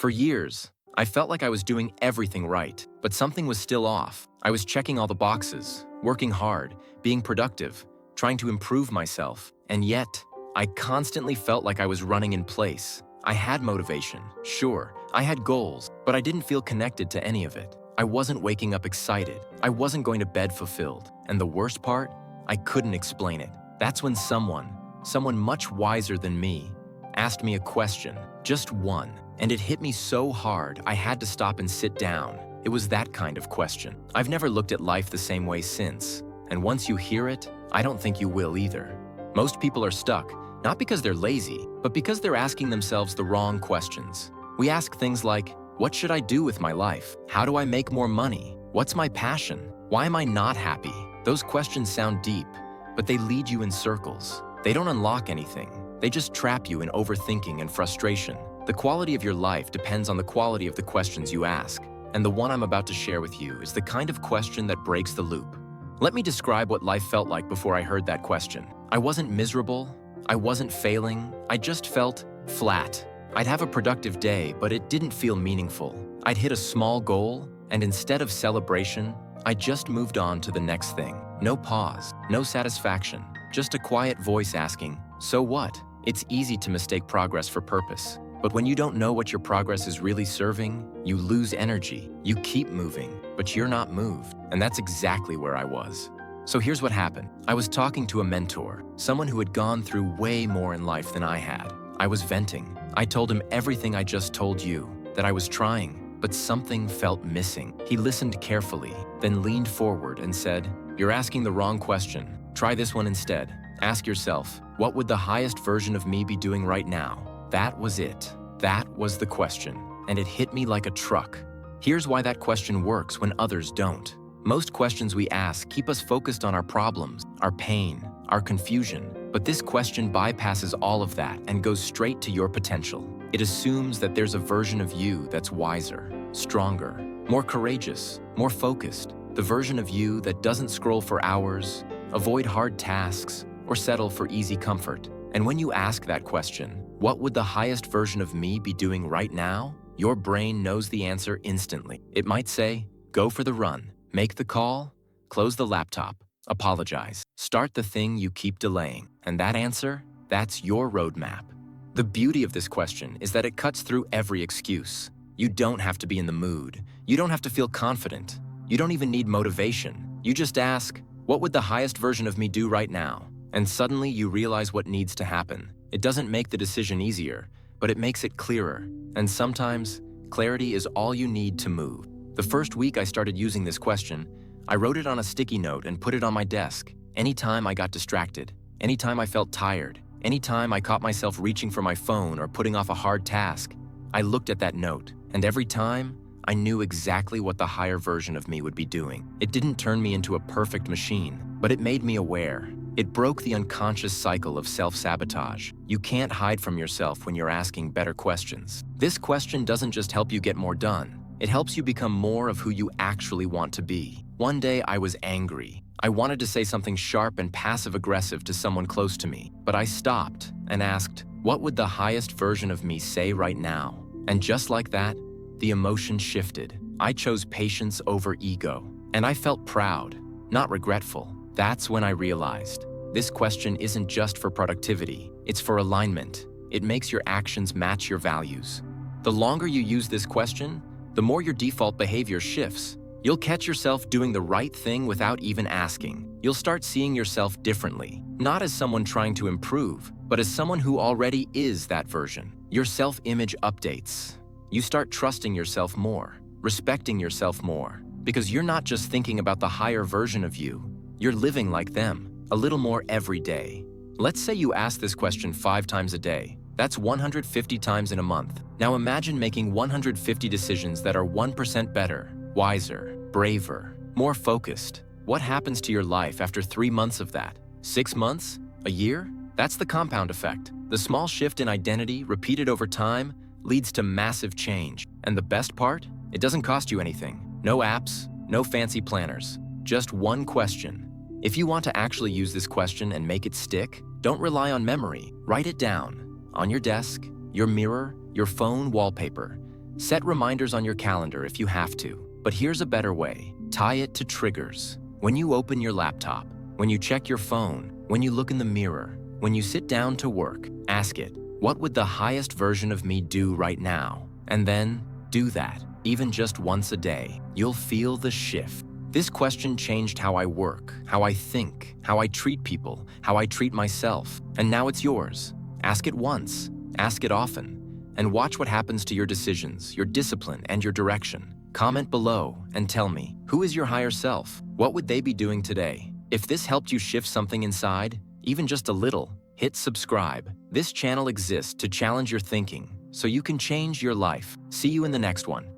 For years, I felt like I was doing everything right, but something was still off. I was checking all the boxes, working hard, being productive, trying to improve myself, and yet, I constantly felt like I was running in place. I had motivation, sure, I had goals, but I didn't feel connected to any of it. I wasn't waking up excited. I wasn't going to bed fulfilled. And the worst part, I couldn't explain it. That's when someone much wiser than me, asked me a question, just one, and it hit me so hard I had to stop and sit down. It was that kind of question. I've never looked at life the same way since, and once you hear it, I don't think you will either. Most people are stuck, not because they're lazy, but because they're asking themselves the wrong questions. We ask things like, what should I do with my life? How do I make more money? What's my passion? Why am I not happy? Those questions sound deep, but they lead you in circles. They don't unlock anything. They just trap you in overthinking and frustration. The quality of your life depends on the quality of the questions you ask. And the one I'm about to share with you is the kind of question that breaks the loop. Let me describe what life felt like before I heard that question. I wasn't miserable. I wasn't failing. I just felt flat. I'd have a productive day, but it didn't feel meaningful. I'd hit a small goal, and instead of celebration, I just moved on to the next thing. No pause, no satisfaction, just a quiet voice asking, so what? It's easy to mistake progress for purpose. But when you don't know what your progress is really serving, you lose energy. You keep moving, but you're not moved. And that's exactly where I was. So here's what happened. I was talking to a mentor, someone who had gone through way more in life than I had. I was venting. I told him everything I just told you, that I was trying, but something felt missing. He listened carefully, then leaned forward and said, "You're asking the wrong question. Try this one instead. Ask yourself, what would the highest version of me be doing right now?" That was it. That was the question, and it hit me like a truck. Here's why that question works when others don't. Most questions we ask keep us focused on our problems, our pain, our confusion, but this question bypasses all of that and goes straight to your potential. It assumes that there's a version of you that's wiser, stronger, more courageous, more focused, the version of you that doesn't scroll for hours, avoid hard tasks, or settle for easy comfort. And when you ask that question, what would the highest version of me be doing right now? Your brain knows the answer instantly. It might say, go for the run, make the call, close the laptop, apologize, start the thing you keep delaying. And that answer, that's your roadmap. The beauty of this question is that it cuts through every excuse. You don't have to be in the mood. You don't have to feel confident. You don't even need motivation. You just ask, what would the highest version of me do right now? And suddenly you realize what needs to happen. It doesn't make the decision easier, but it makes it clearer. And sometimes, clarity is all you need to move. The first week I started using this question, I wrote it on a sticky note and put it on my desk. Anytime I got distracted, anytime I felt tired, anytime I caught myself reaching for my phone or putting off a hard task, I looked at that note, and every time, I knew exactly what the higher version of me would be doing. It didn't turn me into a perfect machine, but it made me aware. It broke the unconscious cycle of self-sabotage. You can't hide from yourself when you're asking better questions. This question doesn't just help you get more done. It helps you become more of who you actually want to be. One day I was angry. I wanted to say something sharp and passive-aggressive to someone close to me, but I stopped and asked, what would the highest version of me say right now? And just like that, the emotion shifted. I chose patience over ego, and I felt proud, not regretful. That's when I realized, this question isn't just for productivity, it's for alignment. It makes your actions match your values. The longer you use this question, the more your default behavior shifts. You'll catch yourself doing the right thing without even asking. You'll start seeing yourself differently, not as someone trying to improve, but as someone who already is that version. Your self-image updates. You start trusting yourself more, respecting yourself more, because you're not just thinking about the higher version of you, you're living like them, a little more every day. Let's say you ask this question 5 times a day. That's 150 times in a month. Now imagine making 150 decisions that are 1% better, wiser, braver, more focused. What happens to your life after 3 months of that? 6 months? A year? That's the compound effect. The small shift in identity, repeated over time, leads to massive change. And the best part? It doesn't cost you anything. No apps, no fancy planners. Just one question. If you want to actually use this question and make it stick, don't rely on memory. Write it down. On your desk, your mirror, your phone wallpaper. Set reminders on your calendar if you have to, but here's a better way. Tie it to triggers. When you open your laptop, when you check your phone, when you look in the mirror, when you sit down to work, ask it, what would the highest version of me do right now? And then do that, even just once a day. You'll feel the shift. This question changed how I work, how I think, how I treat people, how I treat myself, and now it's yours. Ask it once, ask it often, and watch what happens to your decisions, your discipline, and your direction. Comment below and tell me, who is your higher self? What would they be doing today? If this helped you shift something inside, even just a little, hit subscribe. This channel exists to challenge your thinking, so you can change your life. See you in the next one.